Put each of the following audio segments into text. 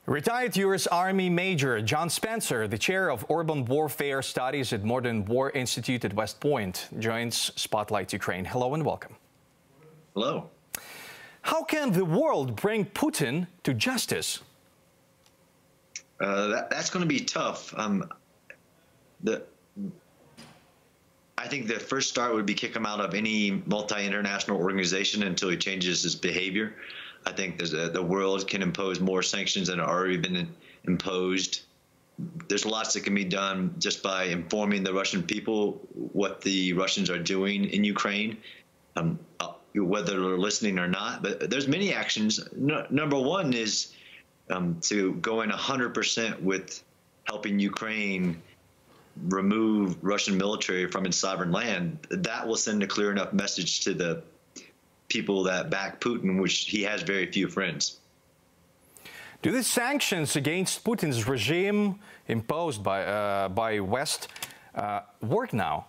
Retired U.S. Army Major John Spencer, the chair of urban warfare studies at Modern War Institute at West Point, joins Spotlight Ukraine. Hello and welcome. Hello. How can the world bring Putin to justice? That's going to be tough. I think the first start would be kick him out of any multi-international organization until he changes his behavior. I think the world can impose more sanctions than have already been imposed. There's lots that can be done just by informing the Russian people what the Russians are doing in Ukraine, whether they're listening or not. But there's many actions. Number one is to go in 100% with helping Ukraine remove Russian military from its sovereign land. That will send a clear enough message to the people that back Putin, which he has very few friends. Do the sanctions against Putin's regime imposed by West work now?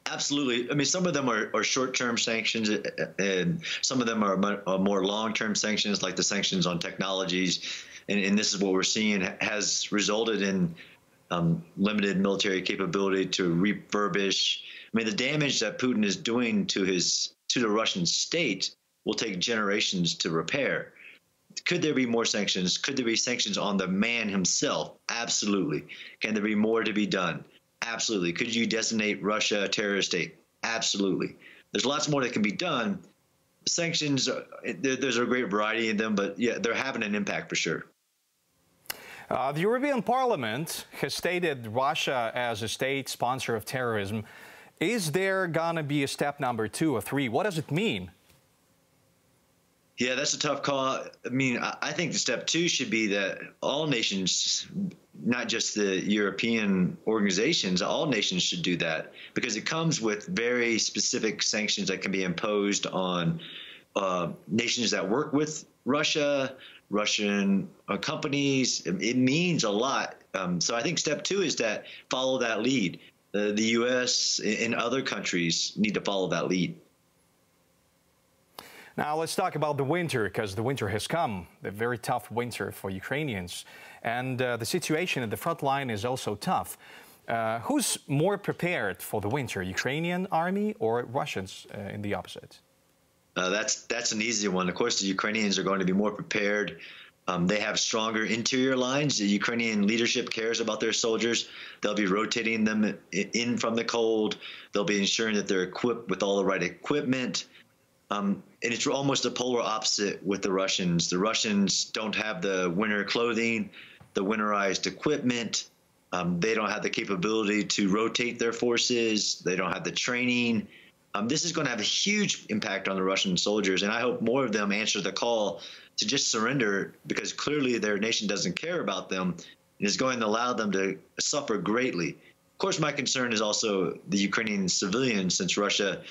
Absolutely. I mean, some of them are short-term sanctions, and some of them are more long-term sanctions, like the sanctions on technologies. And this is what we're seeing has resulted in limited military capability to refurbish. I mean, the damage that Putin is doing to the Russian state will take generations to repair. Could there be more sanctions? Could there be sanctions on the man himself? Absolutely. Can there be more to be done? Absolutely. Could you designate Russia a terrorist state? Absolutely. There's lots more that can be done. Sanctions, there's a great variety in them, but yeah, they're having an impact for sure. The European Parliament has stated Russia as a state sponsor of terrorism. Is there going to be a step number 2 or 3? What does it mean? Yeah, that's a tough call. I mean, I think the step 2 should be that all nations, not just the European organizations, all nations should do that, because it comes with very specific sanctions that can be imposed on nations that work with Russia, Russian companies. It means a lot. So I think step 2 is that follow that lead. The U.S. and other countries need to follow that lead. Now let's talk about the winter, because the winter has come, a very tough winter for Ukrainians. And the situation at the front line is also tough. Who's more prepared for the winter, Ukrainian army or Russians in the opposite? That's an easy one. Of course, the Ukrainians are going to be more prepared. They have stronger interior lines. The Ukrainian leadership cares about their soldiers. They'll be rotating them in from the cold. They'll be ensuring that they're equipped with all the right equipment. And it's almost a polar opposite with the Russians. The Russians don't have the winter clothing, the winterized equipment. They don't have the capability to rotate their forces. They don't have the training. This is going to have a huge impact on the Russian soldiers, and I hope more of them answer the call to just surrender, because clearly their nation doesn't care about them and is going to allow them to suffer greatly. Of course, my concern is also the Ukrainian civilians, since Russia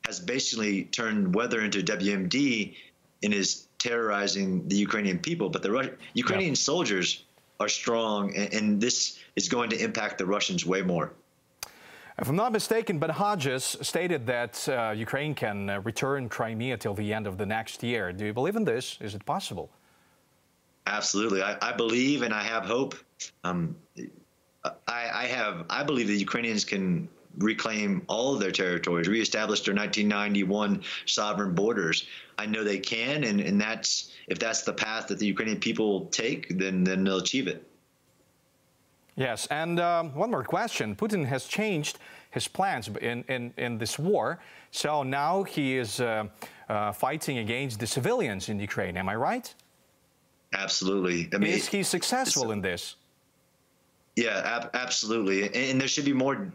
has basically turned weather into WMD and is terrorizing the Ukrainian people. But the Ukrainian soldiers are strong, and this is going to impact the Russians way more. If I'm not mistaken, but Hodges stated that Ukraine can return Crimea till the end of the next year. Do you believe in this? Is it possible? Absolutely. I believe, and I have hope. I believe the Ukrainians can reclaim all of their territories, reestablish their 1991 sovereign borders. I know they can, and if that's the path that the Ukrainian people take, then they'll achieve it. Yes, and one more question. Putin has changed his plans in this war, so now he is fighting against the civilians in Ukraine. Am I right? Absolutely. I mean, is he successful in this? Yeah, absolutely. And there should be more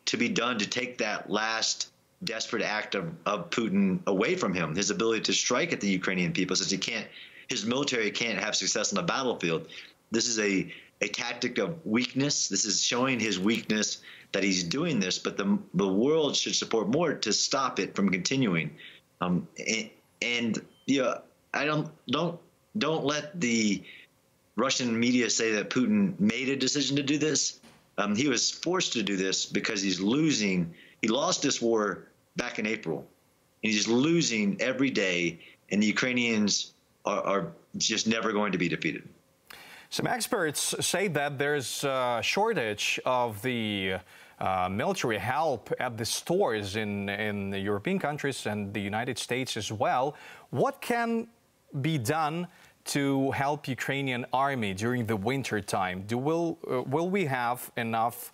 to be done to take that last desperate act of Putin away from him, his ability to strike at the Ukrainian people, since his military can't have success on the battlefield. This is a tactic of weakness. This is showing his weakness that he's doing this, but the world should support more to stop it from continuing. And yeah, don't let the Russian media say that Putin made a decision to do this. He was forced to do this because he's losing. He lost this war back in April, and he's losing every day. And the Ukrainians are just never going to be defeated. Some experts say that there's a shortage of the military help at the stores in the European countries and the United States as well. What can be done to help Ukrainian army during the winter time? Will we have enough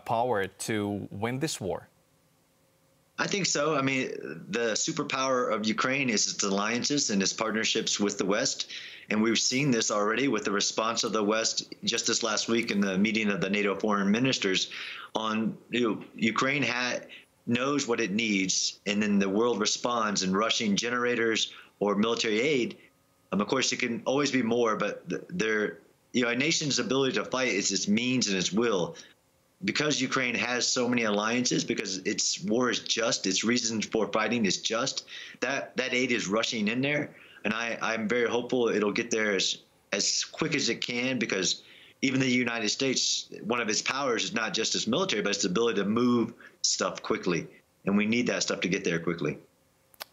power to win this war? I think so. I mean, the superpower of Ukraine is its alliances and its partnerships with the West. And we've seen this already with the response of the West just this last week in the meeting of the NATO foreign ministers on, Ukraine knows what it needs, and then the world responds in rushing generators or military aid. Of course, it can always be more, but a nation's ability to fight is its means and its will. Because Ukraine has so many alliances, because its war is just, its reason for fighting is just, that aid is rushing in there. And I'm very hopeful it'll get there as quick as it can, because even the United States, one of its powers is not just its military, but its ability to move stuff quickly. And we need that stuff to get there quickly.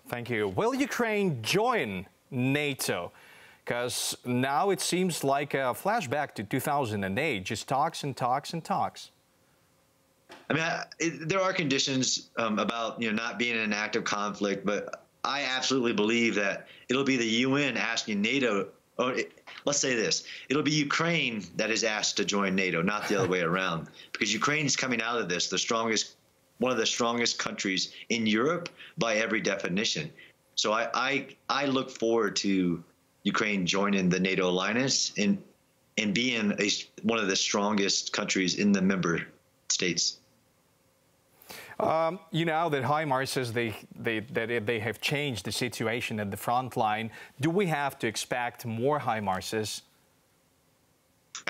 Thank you. Will Ukraine join NATO? Because now it seems like a flashback to 2008, just talks and talks and talks. I mean, there are conditions about not being in an active conflict, but I absolutely believe that it'll be the UN asking NATO. Let's say this: it'll be Ukraine that is asked to join NATO, not the other way around. Because Ukraine is coming out of this one of the strongest countries in Europe by every definition. So I look forward to Ukraine joining the NATO alliance and being one of the strongest countries in the member states. You know that HIMARS says they have changed the situation at the front line. Do we have to expect more HIMARSes?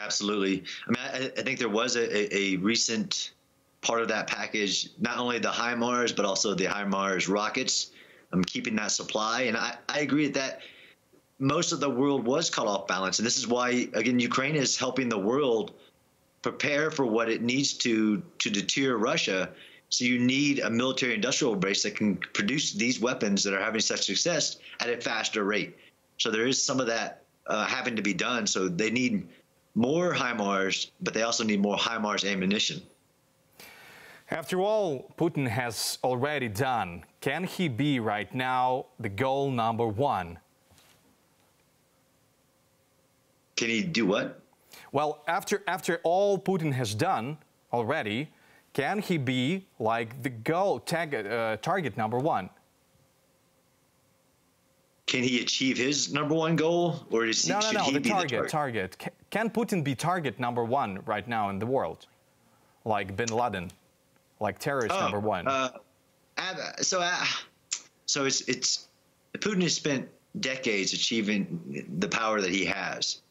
Absolutely. I mean, I think there was a recent part of that package, not only the HIMARS, but also the HIMARS rockets, keeping that supply. And I agree that most of the world was caught off balance. And this is why, again, Ukraine is helping the world prepare for what it needs to deter Russia. So you need a military industrial base that can produce these weapons that are having such success at a faster rate. So there is some of that having to be done. So they need more HIMARS, but they also need more HIMARS ammunition. After all Putin has already done, can he be right now the goal number one? Can he do what? Well, after all Putin has done already, can he be like the target number one? Can he achieve his number one goal, or should he be the target? Can Putin be target number one right now in the world, like Bin Laden, like terrorist number one? So it's Putin has spent decades achieving the power that he has.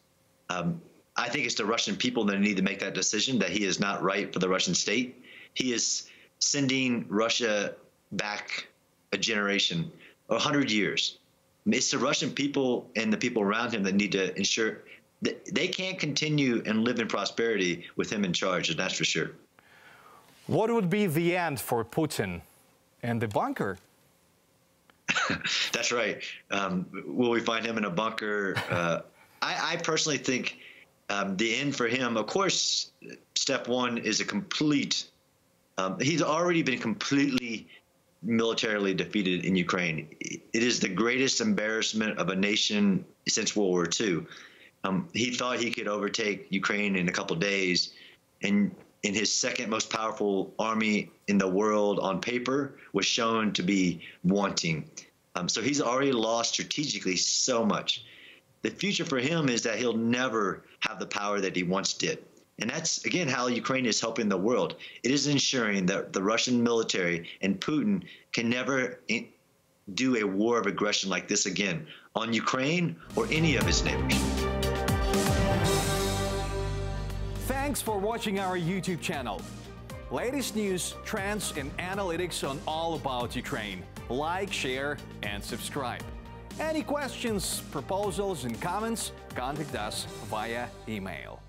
I think it's the Russian people that need to make that decision, that he is not right for the Russian state. He is sending Russia back a generation, 100 years. It's the Russian people and the people around him that need to ensure that they can't continue and live in prosperity with him in charge, and that's for sure. What would be the end for Putin and the bunker? That's right. Will we find him in a bunker? I personally think the end for him, of course, step one is a complete. He's already been completely militarily defeated in Ukraine. It is the greatest embarrassment of a nation since World War II. He thought he could overtake Ukraine in a couple of days, and in his second most powerful army in the world on paper was shown to be wanting. So he's already lost strategically so much. The future for him is that he'll never have the power that he once did. And that's, again, how Ukraine is helping the world. It is ensuring that the Russian military and Putin can never do a war of aggression like this again on Ukraine or any of its neighbors. Thanks for watching our YouTube channel. Latest news, trends, and analytics on all about Ukraine. Like, share, and subscribe. Any questions, proposals, and comments, contact us via email.